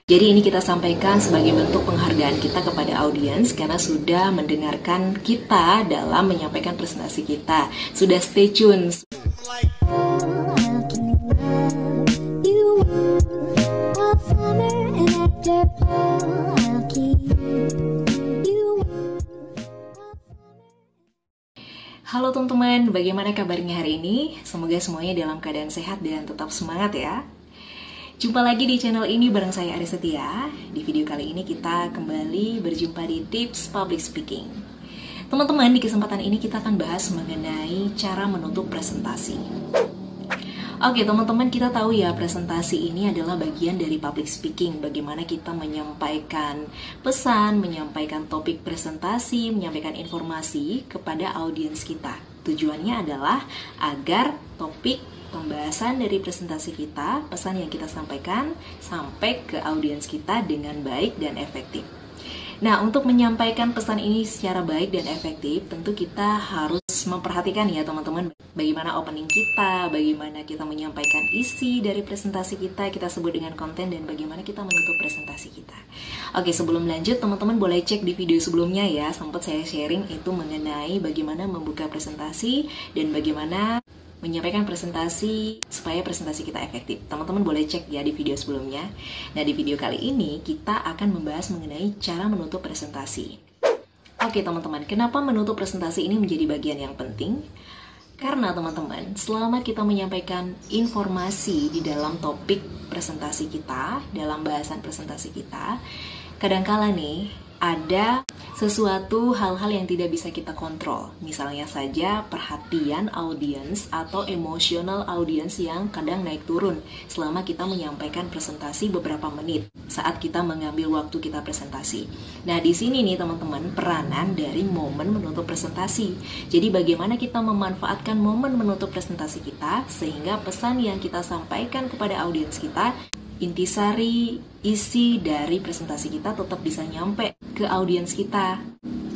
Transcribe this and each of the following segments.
Jadi ini kita sampaikan sebagai bentuk penghargaan kita kepada audiens karena sudah mendengarkan kita dalam menyampaikan presentasi kita. Sudah stay tune. Halo teman-teman, bagaimana kabarnya hari ini? Semoga semuanya dalam keadaan sehat dan tetap semangat ya. Jumpa lagi di channel ini bareng saya Aris Setia. Di video kali ini kita kembali berjumpa di Tips Public Speaking. Teman-teman, di kesempatan ini kita akan bahas mengenai cara menutup presentasi. Oke teman-teman, kita tahu ya presentasi ini adalah bagian dari public speaking. Bagaimana kita menyampaikan pesan, menyampaikan topik presentasi, menyampaikan informasi kepada audiens kita. Tujuannya adalah agar topik pembahasan dari presentasi kita, pesan yang kita sampaikan, sampai ke audiens kita dengan baik dan efektif. Nah, untuk menyampaikan pesan ini secara baik dan efektif, tentu kita harus memperhatikan ya teman-teman, bagaimana opening kita, bagaimana kita menyampaikan isi dari presentasi kita sebut dengan konten, dan bagaimana kita menutup presentasi kita. Oke, sebelum lanjut, teman-teman boleh cek di video sebelumnya ya, sempat saya sharing itu mengenai bagaimana membuka presentasi dan bagaimana menyampaikan presentasi supaya presentasi kita efektif. Teman-teman boleh cek ya di video sebelumnya. Nah, di video kali ini kita akan membahas mengenai cara menutup presentasi. Oke teman-teman, kenapa menutup presentasi ini menjadi bagian yang penting? Karena teman-teman, selama kita menyampaikan informasi di dalam topik presentasi kita, dalam bahasan presentasi kita, kadangkala nih ada sesuatu hal-hal yang tidak bisa kita kontrol. Misalnya saja perhatian audiens atau emosional audiens yang kadang naik turun selama kita menyampaikan presentasi beberapa menit saat kita mengambil waktu kita presentasi. Nah, di sini nih teman-teman, peranan dari momen menutup presentasi. Jadi bagaimana kita memanfaatkan momen menutup presentasi kita sehingga pesan yang kita sampaikan kepada audiens kita, intisari isi dari presentasi kita tetap bisa nyampe ke audiens kita.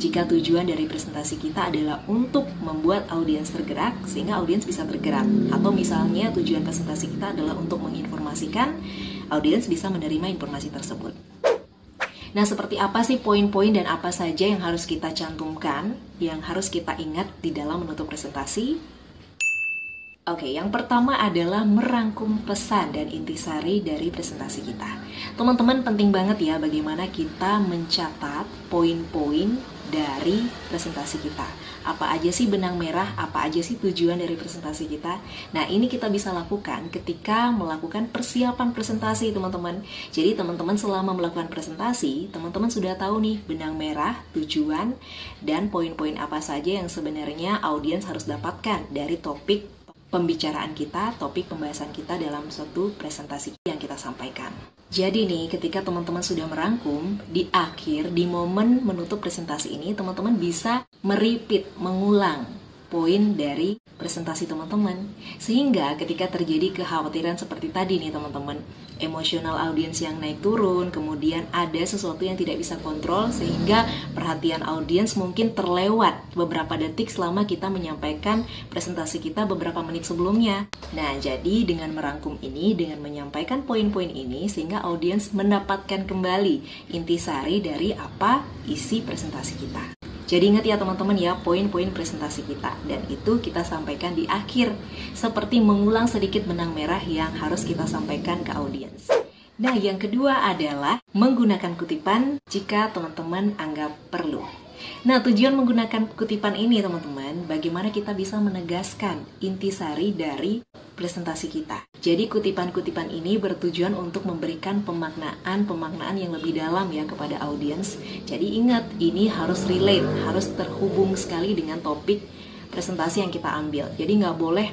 Jika tujuan dari presentasi kita adalah untuk membuat audiens tergerak sehingga audiens bisa tergerak, atau misalnya tujuan presentasi kita adalah untuk menginformasikan, audiens bisa menerima informasi tersebut. Nah, seperti apa sih poin-poin dan apa saja yang harus kita cantumkan, yang harus kita ingat di dalam menutup presentasi? Oke, yang pertama adalah merangkum pesan dan intisari dari presentasi kita. Teman-teman, penting banget ya bagaimana kita mencatat poin-poin dari presentasi kita. Apa aja sih benang merah, apa aja sih tujuan dari presentasi kita. Nah, ini kita bisa lakukan ketika melakukan persiapan presentasi, teman-teman. Jadi, teman-teman selama melakukan presentasi, teman-teman sudah tahu nih benang merah, tujuan, dan poin-poin apa saja yang sebenarnya audiens harus dapatkan dari topik pembicaraan kita, topik pembahasan kita dalam suatu presentasi yang kita sampaikan. Jadi nih, ketika teman-teman sudah merangkum, di akhir, di momen menutup presentasi ini, teman-teman bisa merepeat, mengulang poin dari presentasi teman-teman. Sehingga ketika terjadi kekhawatiran seperti tadi nih teman-teman, emosional audiens yang naik turun, kemudian ada sesuatu yang tidak bisa kontrol sehingga perhatian audiens mungkin terlewat beberapa detik selama kita menyampaikan presentasi kita beberapa menit sebelumnya. Nah, jadi dengan merangkum ini, dengan menyampaikan poin-poin ini, sehingga audiens mendapatkan kembali intisari dari apa isi presentasi kita. Jadi ingat ya teman-teman ya, poin-poin presentasi kita, dan itu kita sampaikan di akhir, seperti mengulang sedikit benang merah yang harus kita sampaikan ke audiens. Nah, yang kedua adalah menggunakan kutipan jika teman-teman anggap perlu. Nah, tujuan menggunakan kutipan ini teman-teman, bagaimana kita bisa menegaskan intisari dari presentasi kita. Jadi kutipan-kutipan ini bertujuan untuk memberikan pemaknaan yang lebih dalam ya kepada audiens. Jadi ingat, ini harus relate, harus terhubung sekali dengan topik presentasi yang kita ambil. Jadi nggak boleh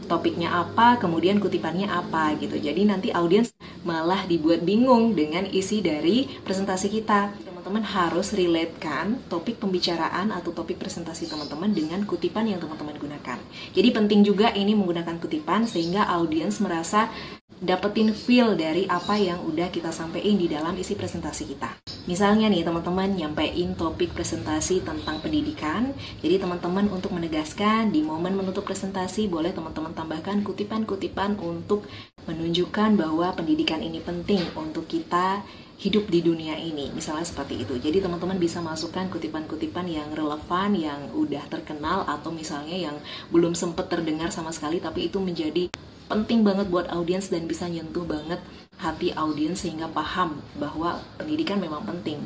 topiknya apa, kemudian kutipannya apa gitu. Jadi nanti audiens malah dibuat bingung dengan isi dari presentasi kita. Teman-teman harus relatekan topik pembicaraan atau topik presentasi teman-teman dengan kutipan yang teman-teman gunakan. Jadi penting juga ini menggunakan kutipan sehingga audiens merasa dapetin feel dari apa yang udah kita sampaikan di dalam isi presentasi kita. Misalnya nih teman-teman nyampein topik presentasi tentang pendidikan, jadi teman-teman untuk menegaskan di momen menutup presentasi boleh teman-teman tambahkan kutipan-kutipan untuk menunjukkan bahwa pendidikan ini penting untuk kita hidup di dunia ini, misalnya seperti itu. Jadi teman-teman bisa masukkan kutipan-kutipan yang relevan, yang udah terkenal, atau misalnya yang belum sempat terdengar sama sekali, tapi itu menjadi penting banget buat audiens dan bisa nyentuh banget hati audiens sehingga paham bahwa pendidikan memang penting.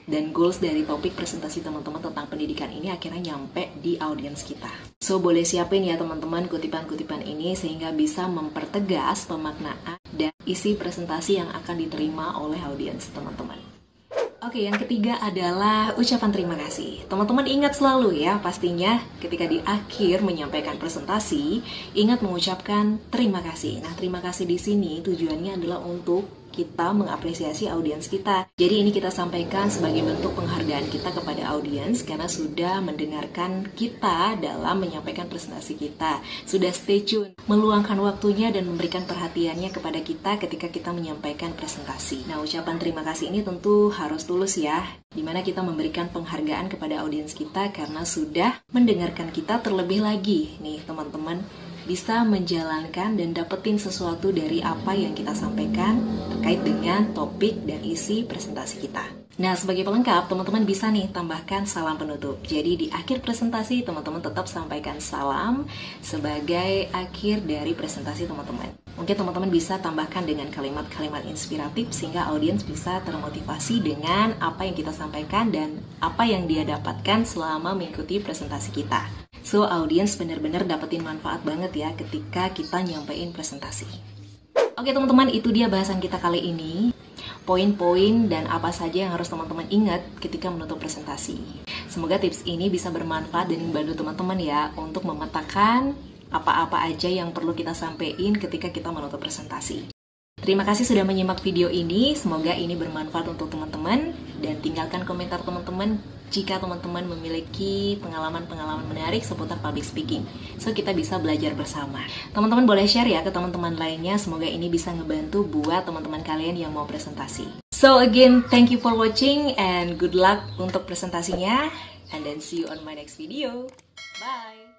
Dan goals dari topik presentasi teman-teman tentang pendidikan ini akhirnya nyampe di audiens kita. So, boleh siapin ya teman-teman kutipan-kutipan ini sehingga bisa mempertegas pemaknaan dan isi presentasi yang akan diterima oleh audiens teman-teman. Oke, yang ketiga adalah ucapan terima kasih. Teman-teman ingat selalu ya, pastinya ketika di akhir menyampaikan presentasi, ingat mengucapkan terima kasih. Nah, terima kasih di sini tujuannya adalah untuk kita mengapresiasi audiens kita. Jadi ini kita sampaikan sebagai bentuk penghargaan kita kepada audiens karena sudah mendengarkan kita dalam menyampaikan presentasi kita. Sudah stay tune, meluangkan waktunya dan memberikan perhatiannya kepada kita ketika kita menyampaikan presentasi. Nah, ucapan terima kasih ini tentu harus tulus ya, dimana kita memberikan penghargaan kepada audiens kita karena sudah mendengarkan kita. Terlebih lagi nih teman-teman, bisa menjalankan dan dapetin sesuatu dari apa yang kita sampaikan terkait dengan topik dan isi presentasi kita. Nah, sebagai pelengkap, teman-teman bisa nih tambahkan salam penutup. Jadi di akhir presentasi, teman-teman tetap sampaikan salam sebagai akhir dari presentasi teman-teman. Mungkin teman-teman bisa tambahkan dengan kalimat-kalimat inspiratif sehingga audiens bisa termotivasi dengan apa yang kita sampaikan dan apa yang dia dapatkan selama mengikuti presentasi kita. So, audiens benar-benar dapetin manfaat banget ya ketika kita nyampein presentasi. Oke teman-teman, itu dia bahasan kita kali ini. Poin-poin dan apa saja yang harus teman-teman ingat ketika menutup presentasi. Semoga tips ini bisa bermanfaat dan membantu teman-teman ya untuk memetakan apa-apa aja yang perlu kita sampaikan ketika kita menutup presentasi. Terima kasih sudah menyimak video ini, semoga ini bermanfaat untuk teman-teman, dan tinggalkan komentar teman-teman jika teman-teman memiliki pengalaman-pengalaman menarik seputar public speaking. So, kita bisa belajar bersama. Teman-teman boleh share ya ke teman-teman lainnya, semoga ini bisa ngebantu buat teman-teman kalian yang mau presentasi. So again, thank you for watching and good luck untuk presentasinya, and then see you on my next video. Bye!